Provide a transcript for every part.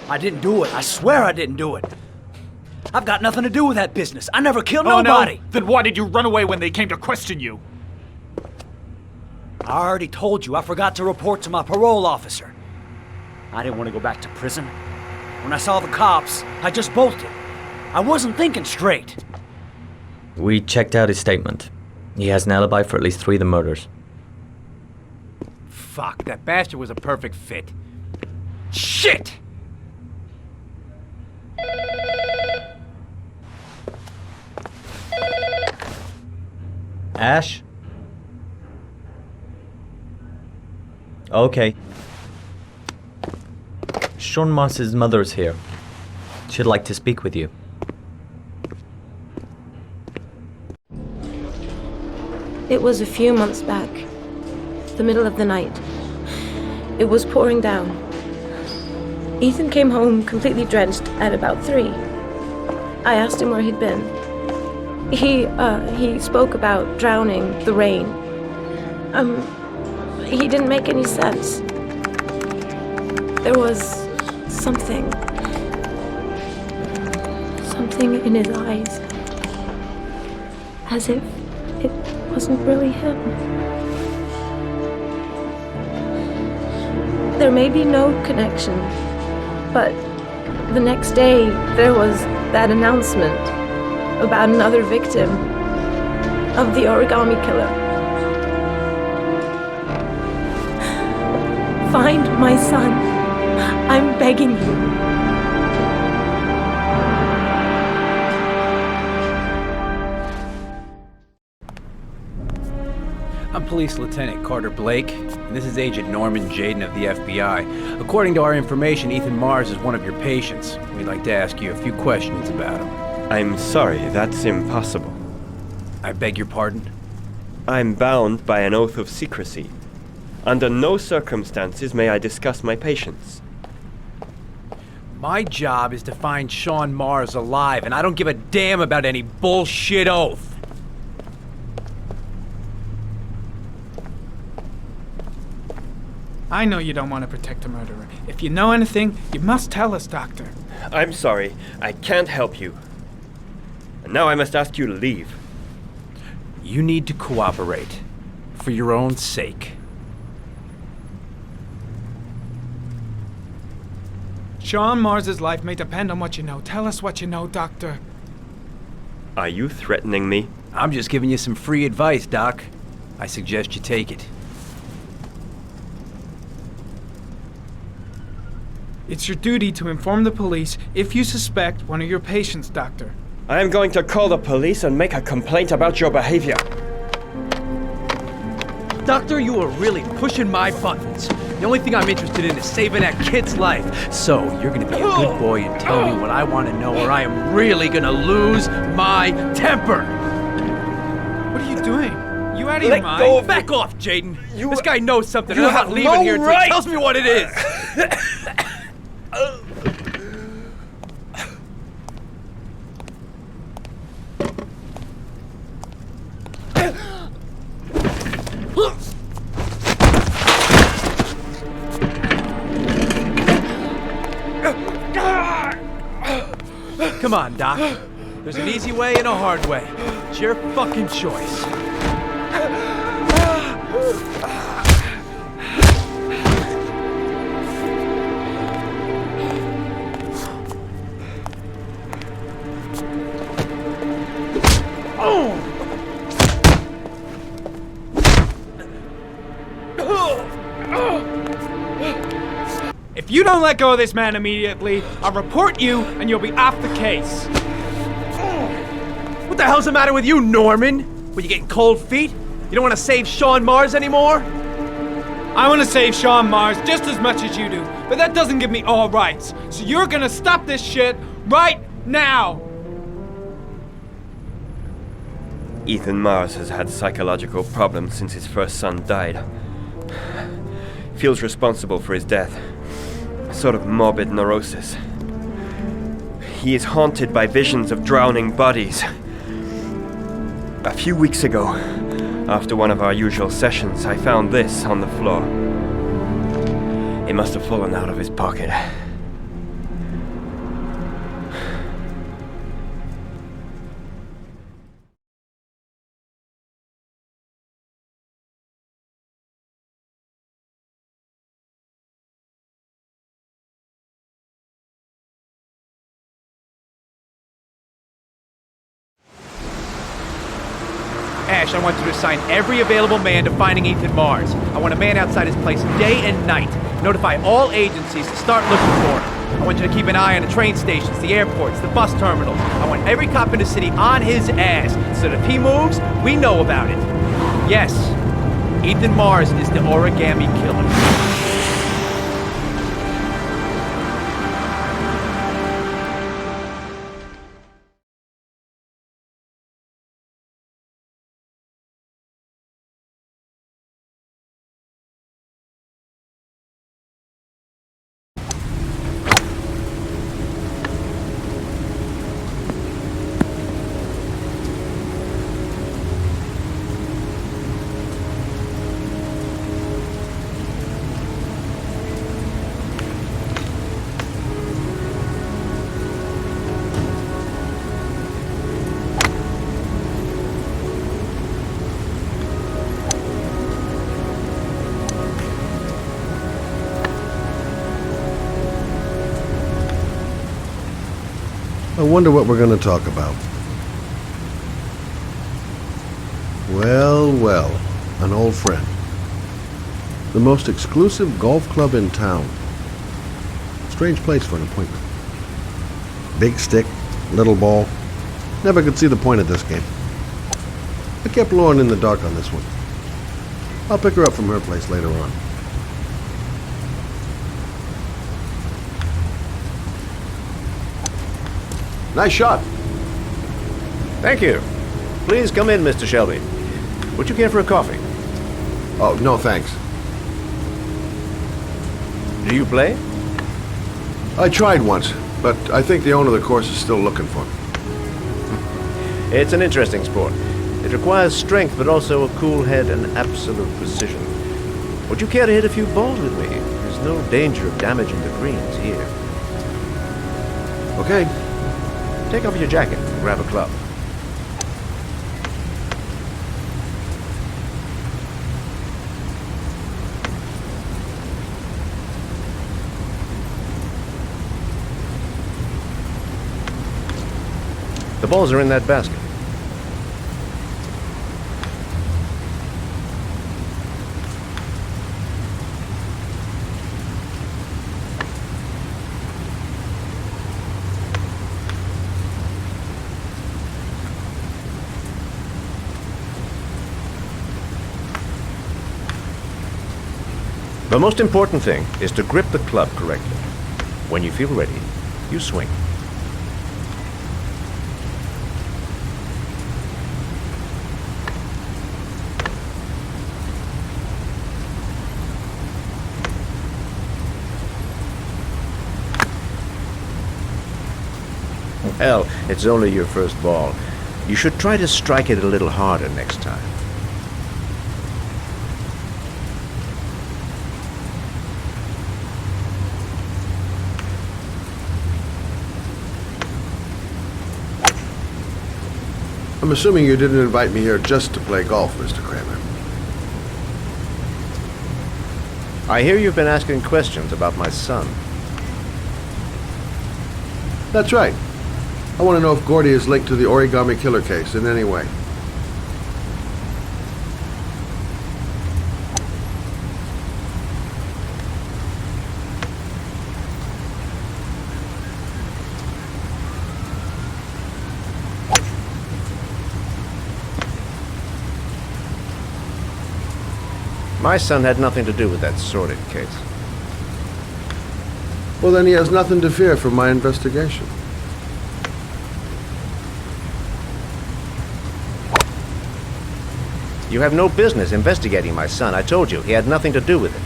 I didn't do it. I swear I didn't do it. I've got nothing to do with that business. I never killed nobody. No? Then why did you run away when they came to question you? I already told you I forgot to report to my parole officer. I didn't want to go back to prison. When I saw the cops, I just bolted. I wasn't thinking straight. We checked out his statement. He has an alibi for at least 3 of the murders. Fuck, that bastard was a perfect fit. Shit! Ash? Okay. Sean Moss's mother's here. She'd like to speak with you. It was a few months back, the middle of the night. It was pouring down. Ethan came home completely drenched at about 3. I asked him where he'd been. He spoke about drowning, the rain. He didn't make any sense. There was something in his eyes, as if it wasn't really him. There may be no connection, but the next day there was that announcement about another victim of the origami killer. Find my son. I'm begging you. I'm Police Lieutenant Carter Blake, and this is Agent Norman Jaden of the FBI. According to our information, Ethan Mars is one of your patients. We'd like to ask you a few questions about him. I'm sorry, that's impossible. I beg your pardon? I'm bound by an oath of secrecy. Under no circumstances may I discuss my patients. My job is to find Sean Mars alive, and I don't give a damn about any bullshit oath. I know you don't want to protect a murderer. If you know anything, you must tell us, Doctor. I'm sorry, I can't help you. And now I must ask you to leave. You need to cooperate, for your own sake. Sean Mars's life may depend on what you know. Tell us what you know, Doctor. Are you threatening me? I'm just giving you some free advice, Doc. I suggest you take it. It's your duty to inform the police if you suspect one of your patients, Doctor. I am going to call the police and make a complaint about your behavior. Doctor, you are really pushing my buttons. The only thing I'm interested in is saving that kid's life. So, you're gonna be a good boy and tell me what I want to know, or I am really gonna lose my temper! What are you doing? You out of your mind? Go back off, Jaden! This guy knows something, and I'm not leaving here until he tells me what it is! Come on, Doc. There's an easy way and a hard way. It's your fucking choice. If you don't let go of this man immediately, I'll report you and you'll be off the case. What the hell's the matter with you, Norman? Were you getting cold feet? You don't want to save Sean Mars anymore? I want to save Sean Mars just as much as you do, but that doesn't give me all rights. So you're gonna stop this shit right now! Ethan Mars has had psychological problems since his first son died. Feels responsible for his death. A sort of morbid neurosis. He is haunted by visions of drowning bodies. A few weeks ago, after one of our usual sessions, I found this on the floor. It must have fallen out of his pocket. cash, I want you to assign every available man to finding Ethan Mars. I want a man outside his place day and night. Notify all agencies to start looking for him. I want you to keep an eye on the train stations, the airports, the bus terminals. I want every cop in the city on his ass, so that if he moves, we know about it. Yes, Ethan Mars is the origami killer. I wonder what we're going to talk about. Well, well, an old friend. The most exclusive golf club in town. Strange place for an appointment. Big stick, little ball. Never could see the point of this game. I kept Lauren in the dark on this one. I'll pick her up from her place later on. Nice shot. Thank you. Please come in, Mr. Shelby. Would you care for a coffee? Oh, no thanks. Do you play? I tried once, but I think the owner of the course is still looking for me. It's an interesting sport. It requires strength, but also a cool head and absolute precision. Would you care to hit a few balls with me? There's no danger of damaging the greens here. Okay. Take off your jacket and grab a club. The balls are in that basket. The most important thing is to grip the club correctly. When you feel ready, you swing. Hell, it's only your first ball. You should try to strike it a little harder next time. I'm assuming you didn't invite me here just to play golf, Mr. Kramer. I hear you've been asking questions about my son. That's right. I want to know if Gordy is linked to the origami killer case in any way. My son had nothing to do with that sordid case. Well, then he has nothing to fear from my investigation. You have no business investigating my son. I told you, he had nothing to do with it.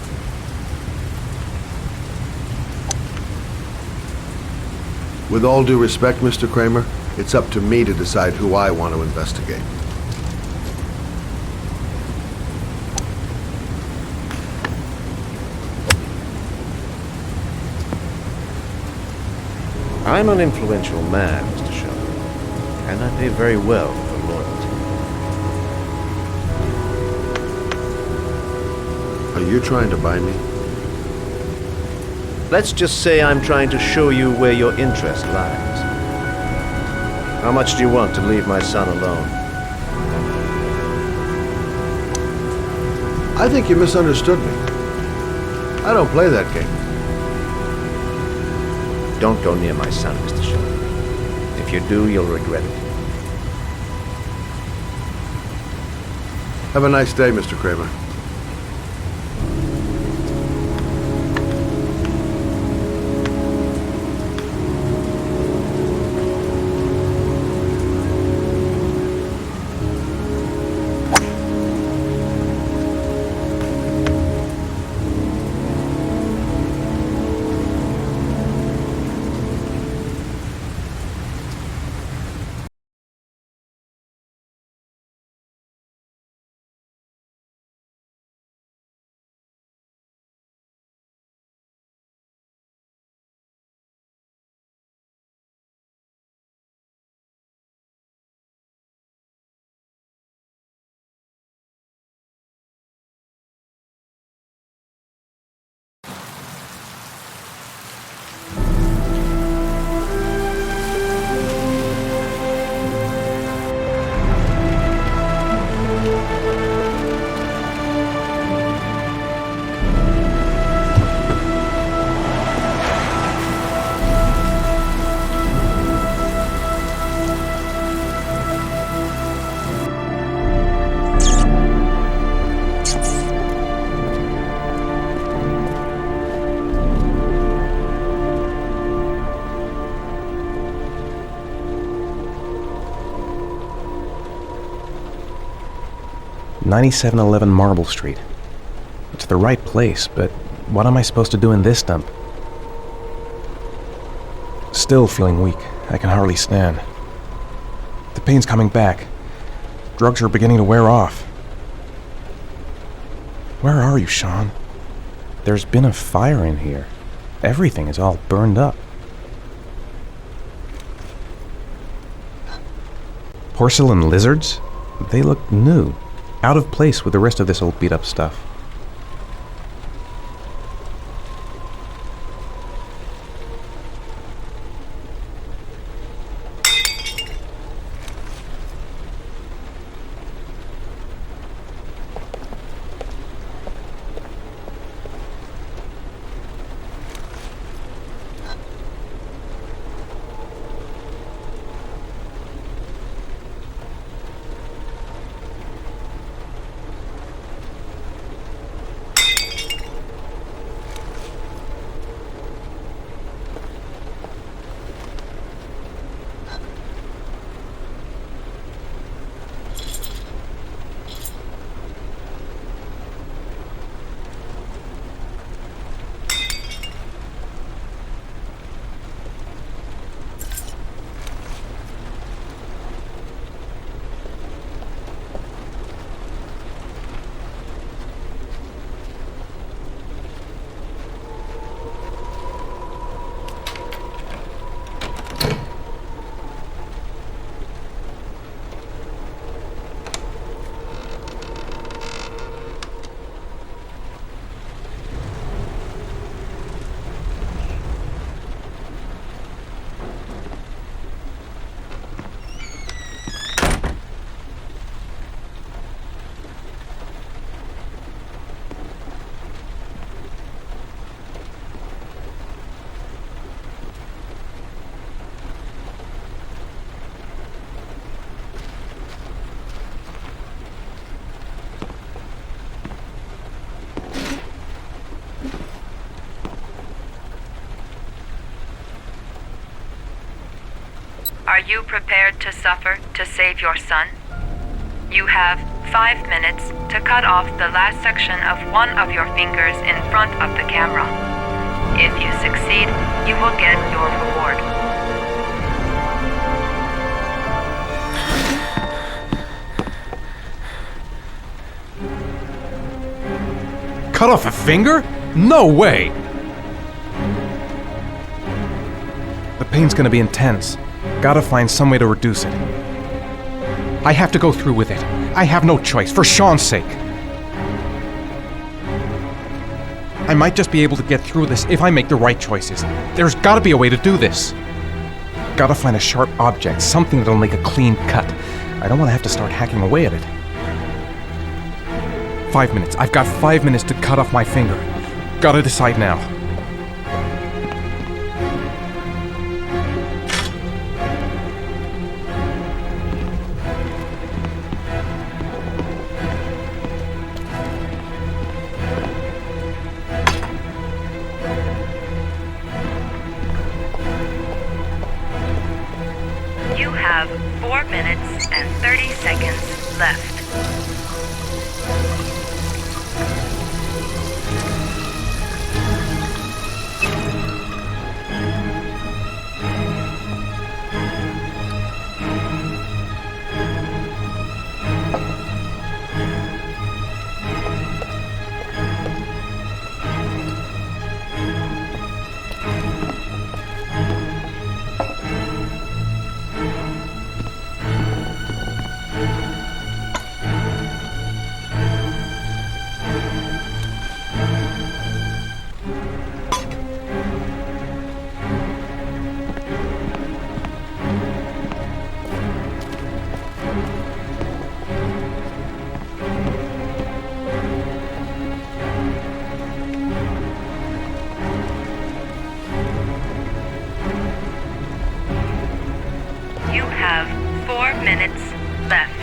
With all due respect, Mr. Kramer, it's up to me to decide who I want to investigate. I'm an influential man, Mr. Shelby, and I pay very well for loyalty. Are you trying to buy me? Let's just say I'm trying to show you where your interest lies. How much do you want to leave my son alone? I think you misunderstood me. I don't play that game. Don't go near my son, Mr. Shaw. If you do, you'll regret it. Have a nice day, Mr. Kramer. $9711 Marble Street. It's the right place, but what am I supposed to do in this dump? Still feeling weak. I can hardly stand. The pain's coming back. Drugs are beginning to wear off. Where are you, Sean? There's been a fire in here. Everything is all burned up. Porcelain lizards? They look new. Out of place with the rest of this old beat-up stuff. Are you prepared to suffer to save your son? You have 5 minutes to cut off the last section of one of your fingers in front of the camera. If you succeed, you will get your reward. Cut off a finger? No way! The pain's gonna be intense. Gotta find some way to reduce it. I have to go through with it. I have no choice, for Sean's sake. I might just be able to get through this if I make the right choices. There's gotta be a way to do this. Gotta find a sharp object, something that'll make a clean cut. I don't want to have to start hacking away at it. 5 minutes. I've got 5 minutes to cut off my finger. Gotta decide now. You have 4 minutes and 30 seconds left. You have 4 minutes left.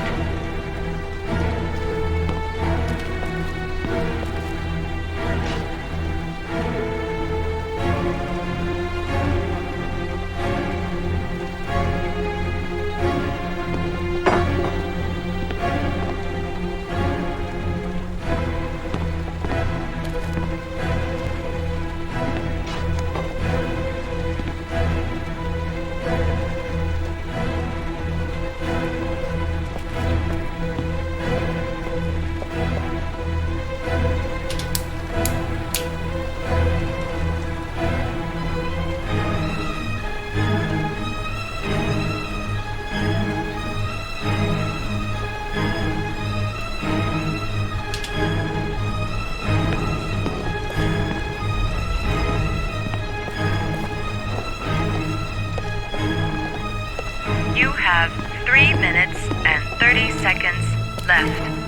You have 3 minutes and 30 seconds left.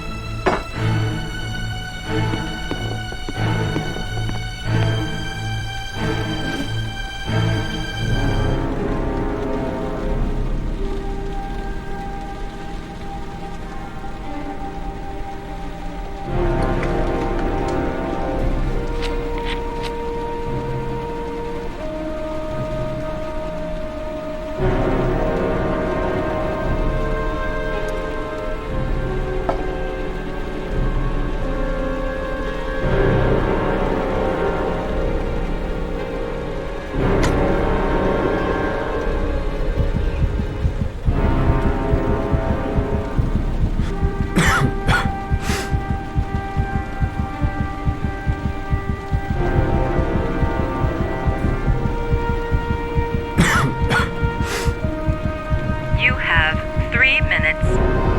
You have 3 minutes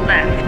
left.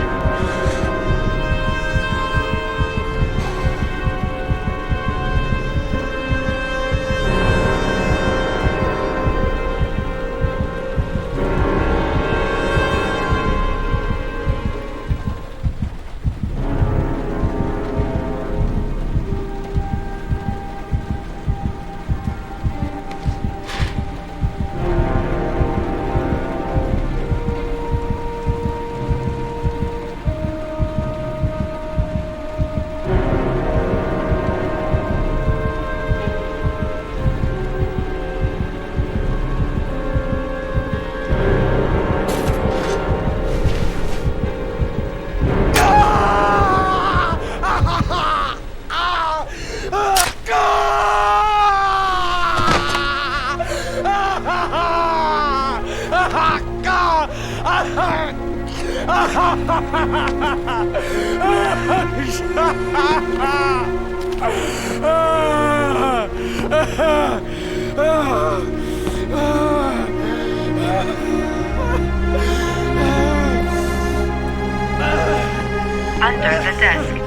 Under the desk.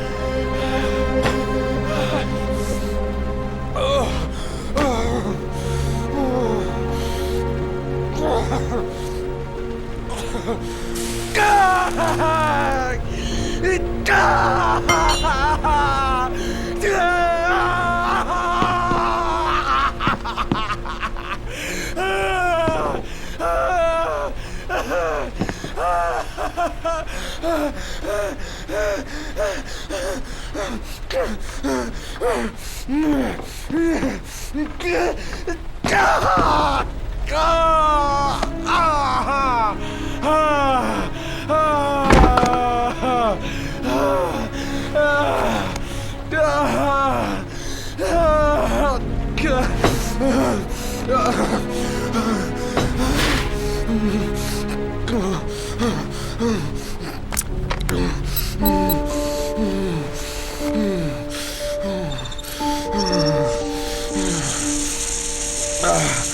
Ah.